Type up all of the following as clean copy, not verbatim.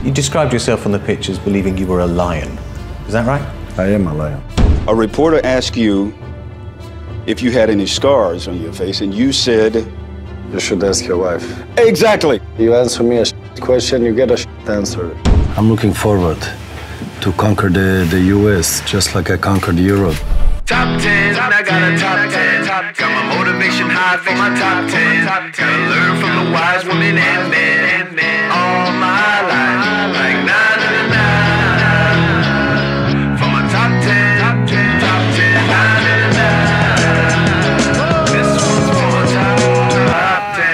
You described yourself on the pitch as believing you were a lion. Is that right? I am a lion. A reporter asked you if you had any scars on your face, and you said... You should ask your wife. Exactly. You answer me a question, you get a answer. I'm looking forward to conquer the US, just like I conquered Europe. Top 10, I got a top 10. Got my motivation high for my top 10. Gotta learn from the wise women and men. All my life, like nah, nah, nah, nah. For my top 10, top 10, top 10, nah, nah, nah. This one's for my top 10.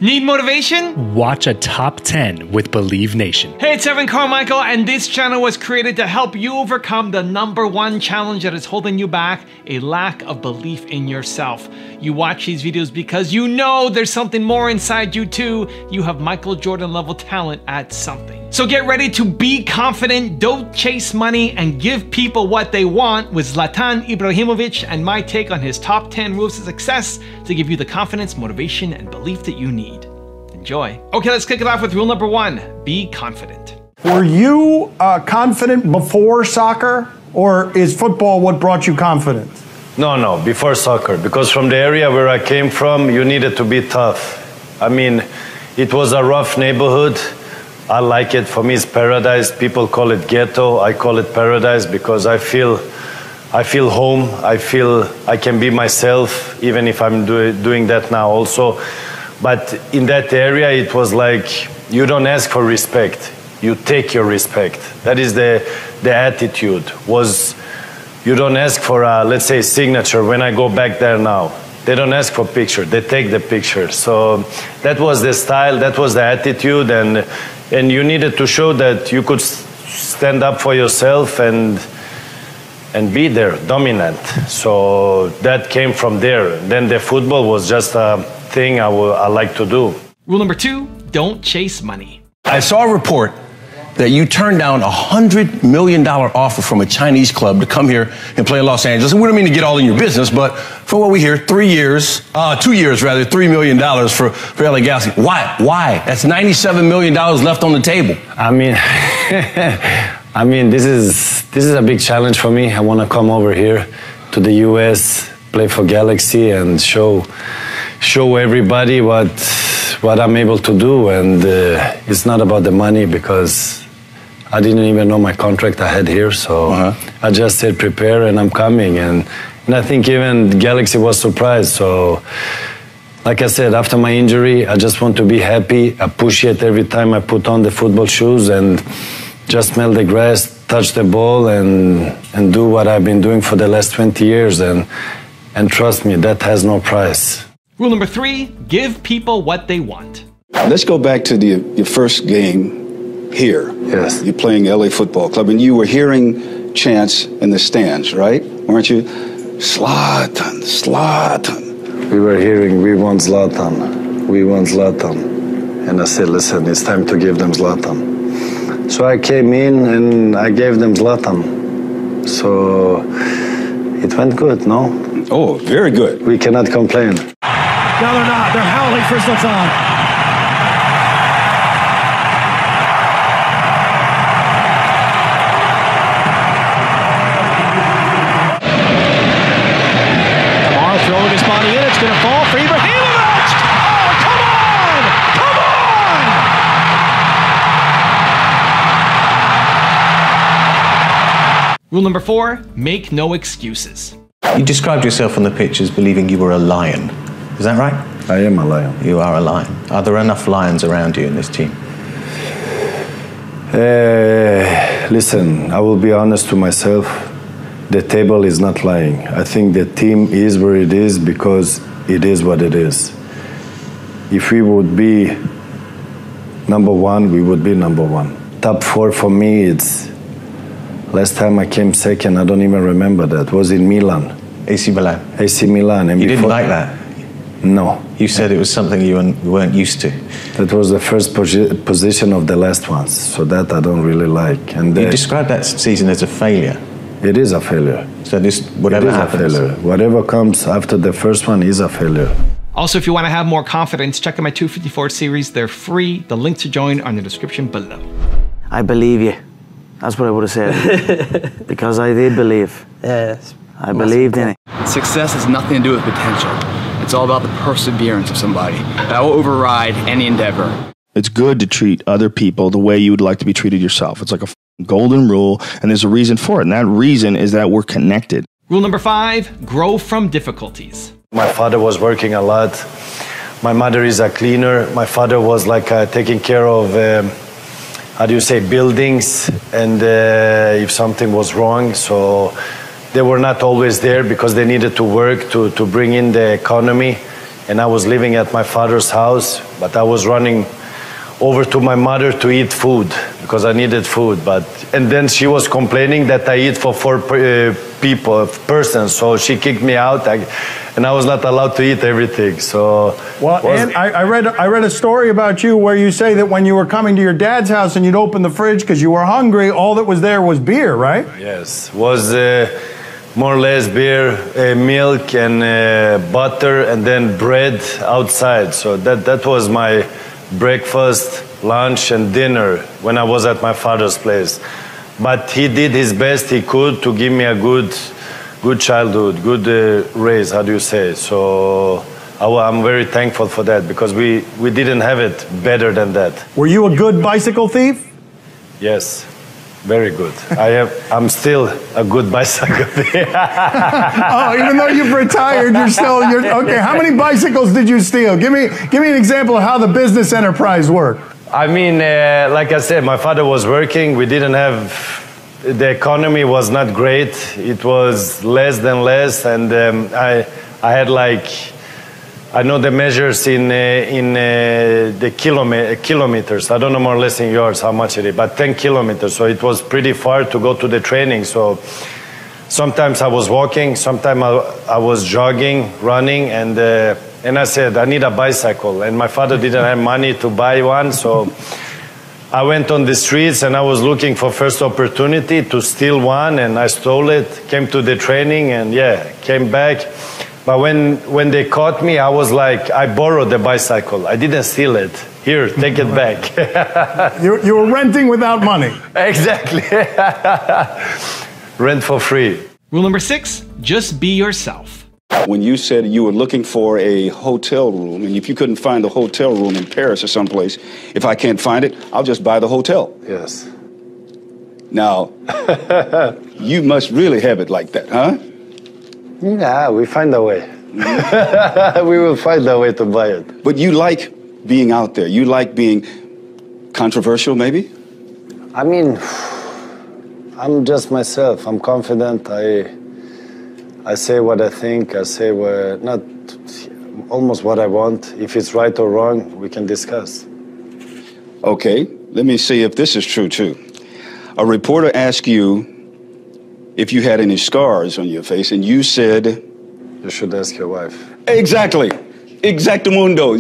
Need motivation? Watch a top 10 with Believe Nation. Hey, it's Evan Carmichael, and this channel was created to help you overcome the #1 challenge that is holding you back, a lack of belief in yourself. You watch these videos because you know there's something more inside you too. You have Michael Jordan level talent at something. So get ready to be confident, don't chase money, and give people what they want with Zlatan Ibrahimovic and my take on his top 10 rules to success to give you the confidence, motivation, and belief that you need. Enjoy. Okay, let's kick it off with rule number 1. Be confident. Were you confident before soccer, or is football what brought you confidence? No, before soccer. Because from the area where I came from, you needed to be tough. I mean, it was a rough neighborhood. I like it. For me, it's paradise. People call it ghetto. I call it paradise because I feel home. I feel I can be myself, even if I'm doing that now also. But in that area, it was like you don't ask for respect. You take your respect. That is the attitude. Was you don't ask for a, let's say, signature when I go back there now. They don't ask for picture. They take the picture. So that was the style. That was the attitude. And you needed to show that you could stand up for yourself and be there, dominant. So that came from there. Then the football was just a thing I like to do. Rule number 2, don't chase money. I saw a report that you turned down $100 million offer from a Chinese club to come here and play in Los Angeles. And we don't mean to get all in your business, but from what we hear, 2 years, $3 million for LA Galaxy. Why? That's $97 million left on the table. I mean, this is a big challenge for me. I want to come over here to the US, play for Galaxy, and show everybody what I'm able to do. And it's not about the money because I didn't even know my contract I had here. So I just said prepare and I'm coming. And I think even Galaxy was surprised. So like I said, after my injury, I just want to be happy, appreciate every time I put on the football shoes and just smell the grass, touch the ball, and do what I've been doing for the last 20 years. And trust me, that has no price. Rule number 3, give people what they want. Let's go back to your first game here. Yes. You're playing LA Football Club, and you were hearing chants in the stands, right? Weren't you? Zlatan, Zlatan. We were hearing, we want Zlatan, we want Zlatan. And I said, listen, it's time to give them Zlatan. So I came in and I gave them Zlatan. So it went good, no? Oh, very good. We cannot complain. No, they're not. They're howling for Zlatan. Kamara throwing his body in. It's going to fall for Ibrahimovic. Oh, come on! Come on! Rule number 4, make no excuses. You described yourself on the pitch as believing you were a lion. Is that right? I am a lion. You are a lion. Are there enough lions around you in this team? Listen, I will be honest to myself. The table is not lying. I think the team is where it is because it is what it is. If we would be number 1, we would be number 1. Top 4 for me, it's... Last time I came second, I don't even remember that. Was in Milan. AC Milan. AC Milan. And you didn't like that? No. You said it was something you weren't used to. That was the first position of the last ones, so that I don't really like. And you described that season as a failure. It is a failure. So this, whatever happens. Whatever comes after the first one is a failure. Also, if you want to have more confidence, check out my 254 series. They're free. The link to join are in the description below. I believe you. That's what I would have said. Because I did believe. Yes. I believed in it. Success has nothing to do with potential. It's all about the perseverance of somebody. That will override any endeavor. It's good to treat other people the way you would like to be treated yourself. It's like a golden rule, and there's a reason for it. And that reason is that we're connected. Rule number 5, grow from difficulties. My father was working a lot. My mother is a cleaner. My father was like taking care of, how do you say, buildings, and if something was wrong. So they were not always there because they needed to work to bring in the economy. And I was living at my father's house, but I was running over to my mother to eat food because I needed food. And then she was complaining that I eat for 4 persons. So she kicked me out, and I was not allowed to eat everything. So, well, and I read a story about you where you say that when you were coming to your dad's house and you'd open the fridge because you were hungry, all that was there was beer, right? Yes, was more or less beer, milk, and butter, and then bread outside. So that was my breakfast, lunch, and dinner when I was at my father's place. But he did his best he could to give me a good childhood, good raise, how do you say? So I'm very thankful for that because we didn't have it better than that. Were you a good bicycle thief? Yes, very good. I'm still a good bicycle thief. Oh, even though you've retired, you're okay. How many bicycles did you steal? Give me an example of how the business enterprise worked. I mean, like I said, my father was working. We didn't have, the economy was not great. It was less than less, and I had like, I know the measures in the kilometers. I don't know more or less in yours how much it is, but 10 kilometers. So it was pretty far to go to the training. So sometimes I was walking, sometimes I was jogging, running, and I said, I need a bicycle. And my father didn't have money to buy one, so I went on the streets and I was looking for first opportunity to steal one, and I stole it, came to the training, and yeah, came back. But when they caught me, I was like, I borrowed the bicycle. I didn't steal it. Here, take it back. You were renting without money. Exactly. Rent for free. Rule number 6, just be yourself. When you said you were looking for a hotel room, and if you couldn't find a hotel room in Paris or someplace, if I can't find it, I'll just buy the hotel. Yes. Now, you must really have it like that, huh? Yeah, we find a way. We will find a way to buy it. But you like being out there. You like being controversial, maybe? I mean, I'm just myself. I'm confident. I say what I think. I say not almost what I want. If it's right or wrong, we can discuss. Okay, let me see if this is true, too. A reporter asked you if you had any scars on your face, and you said... You should ask your wife. Exactly. Exactamundo.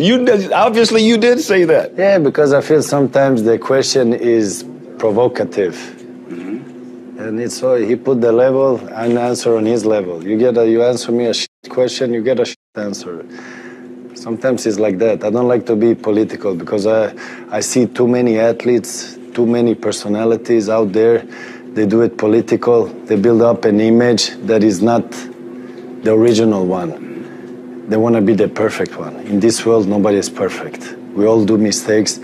Obviously, you did say that. Yeah, because I feel sometimes the question is provocative. Mm-hmm. And it's so he put the level and answer on his level. You answer me a shit question, you get a shit answer. Sometimes it's like that. I don't like to be political because I see too many athletes, too many personalities out there. They do it political. They build up an image that is not the original one. They want to be the perfect one. In this world, nobody is perfect. We all do mistakes.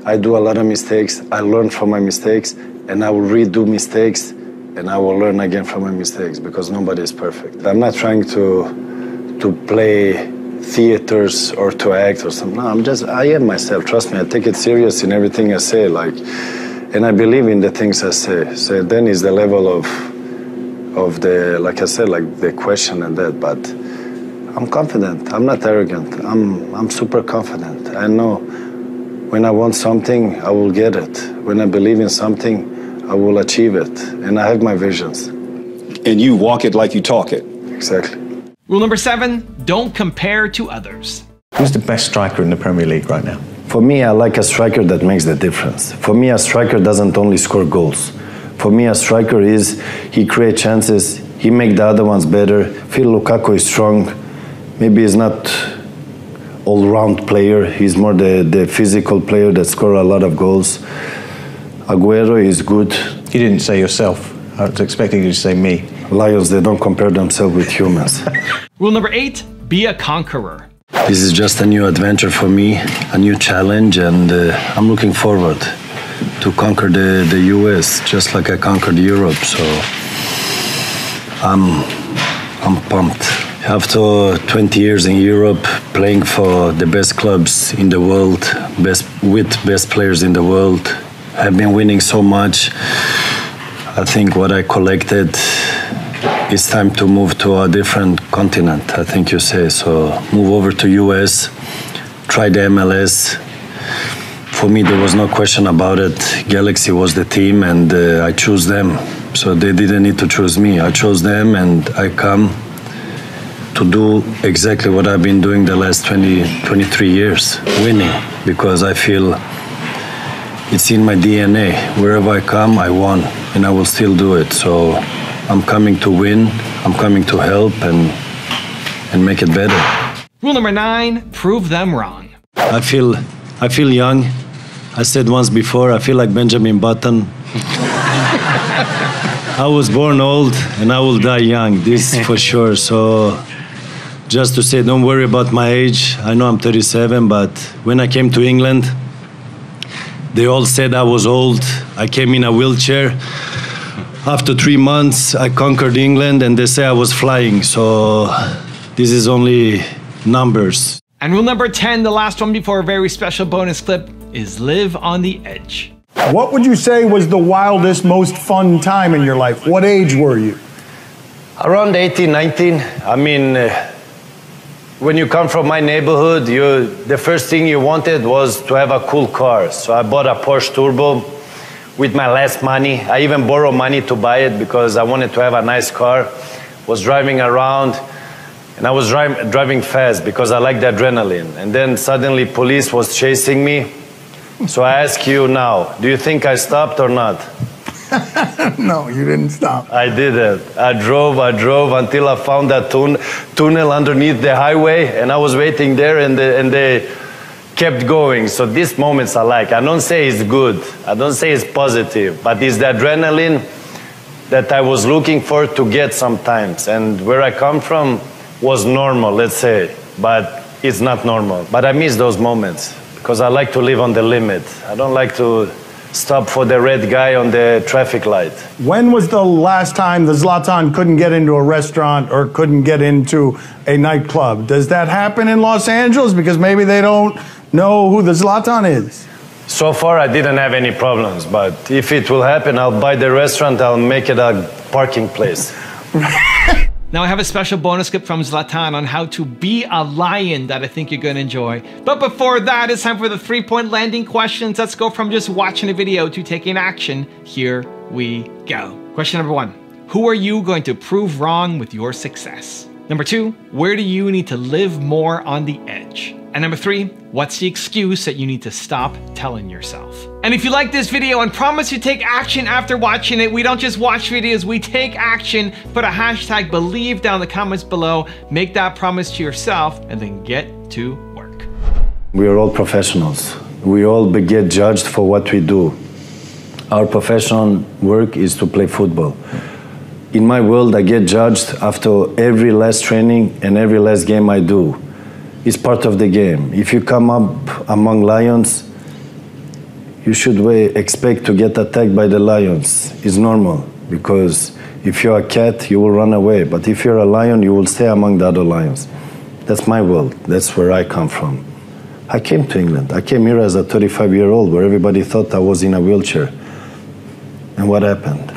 I do a lot of mistakes. I learn from my mistakes, and I will redo mistakes, and I will learn again from my mistakes because nobody is perfect. I'm not trying to play theaters or to act or something. No, I am myself. Trust me, I take it serious in everything I say. And I believe in the things I say. So then is the level of the, like I said, like the question and that. But I'm confident. I'm not arrogant. I'm super confident. I know when I want something, I will get it. When I believe in something, I will achieve it. And I have my visions. And you walk it like you talk it. Exactly. Rule number 7, don't compare to others. Who's the best striker in the Premier League right now? For me, I like a striker that makes the difference. For me, a striker doesn't only score goals. For me, a striker is, he creates chances, he makes the other ones better. Feel Lukaku is strong. Maybe he's not all-round player. He's more the physical player that score a lot of goals. Aguero is good. You didn't say yourself. I was expecting you to say me. Lions, they don't compare themselves with humans. Rule number 8, be a conqueror. This is just a new adventure for me, a new challenge, and I'm looking forward to conquer the US, just like I conquered Europe. So I'm pumped. After 20 years in Europe, playing for the best clubs in the world, with best players in the world, I've been winning so much. I think what I collected, it's time to move to a different continent, I think you say. So move over to US, try the MLS. For me, there was no question about it. Galaxy was the team, and I chose them. So they didn't need to choose me. I chose them, and I come to do exactly what I've been doing the last 23 years, winning, because I feel it's in my DNA. Wherever I come, I won, and I will still do it. So I'm coming to win, I'm coming to help and make it better. Rule number 9, prove them wrong. I feel young. I said once before, I feel like Benjamin Button. I was born old and I will die young, this for sure. So just to say, don't worry about my age. I know I'm 37, but when I came to England, they all said I was old. I came in a wheelchair. After 3 months, I conquered England, and they say I was flying. So this is only numbers. And rule number 10, the last one before a very special bonus clip, is live on the edge. What would you say was the wildest, most fun time in your life? What age were you? Around 18, 19. I mean, when you come from my neighborhood, the first thing you wanted was to have a cool car. So I bought a Porsche Turbo with my last money. I even borrowed money to buy it because I wanted to have a nice car. Was driving around, and I was driving fast because I like the adrenaline. And then suddenly police was chasing me. So I ask you now, do you think I stopped or not? No, you didn't stop. I didn't. I drove until I found that tunnel underneath the highway, and I was waiting there, and they kept going. So these moments I like. I don't say it's good. I don't say it's positive, but it's the adrenaline that I was looking for to get sometimes. And where I come from was normal, let's say, but it's not normal. But I miss those moments because I like to live on the limit. I don't like to stop for the red guy on the traffic light. When was the last time the Zlatan couldn't get into a restaurant or couldn't get into a nightclub? Does that happen in Los Angeles? Because maybe they don't know who the Zlatan is. So far, I didn't have any problems, but if it will happen, I'll buy the restaurant, I'll make it a parking place. Now I have a special bonus clip from Zlatan on how to be a lion that I think you're going to enjoy. But before that, it's time for the 3-point landing questions. Let's go from just watching a video to taking action. Here we go. Question number 1. Who are you going to prove wrong with your success? Number 2, where do you need to live more on the edge? And number 3, what's the excuse that you need to stop telling yourself? And if you like this video and promise you take action after watching it, we don't just watch videos, we take action. Put a hashtag believe down in the comments below, make that promise to yourself, and then get to work. We are all professionals. We all get judged for what we do. Our professional work is to play football. In my world, I get judged after every last training and every last game I do. It's part of the game. If you come up among lions, you should expect to get attacked by the lions. It's normal, because if you're a cat, you will run away. But if you're a lion, you will stay among the other lions. That's my world. That's where I come from. I came to England. I came here as a 35-year-old where everybody thought I was in a wheelchair. And what happened?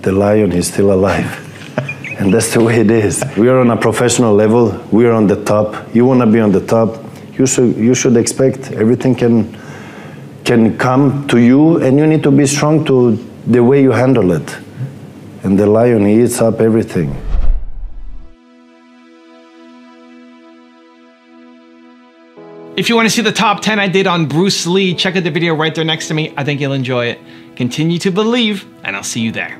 The lion is still alive. And that's the way it is. We are on a professional level. We are on the top. You want to be on the top. You should expect everything can come to you, and you need to be strong to the way you handle it. And the lion, he eats up everything. If you want to see the top 10 I did on Bruce Lee, check out the video right there next to me. I think you'll enjoy it. Continue to believe, and I'll see you there.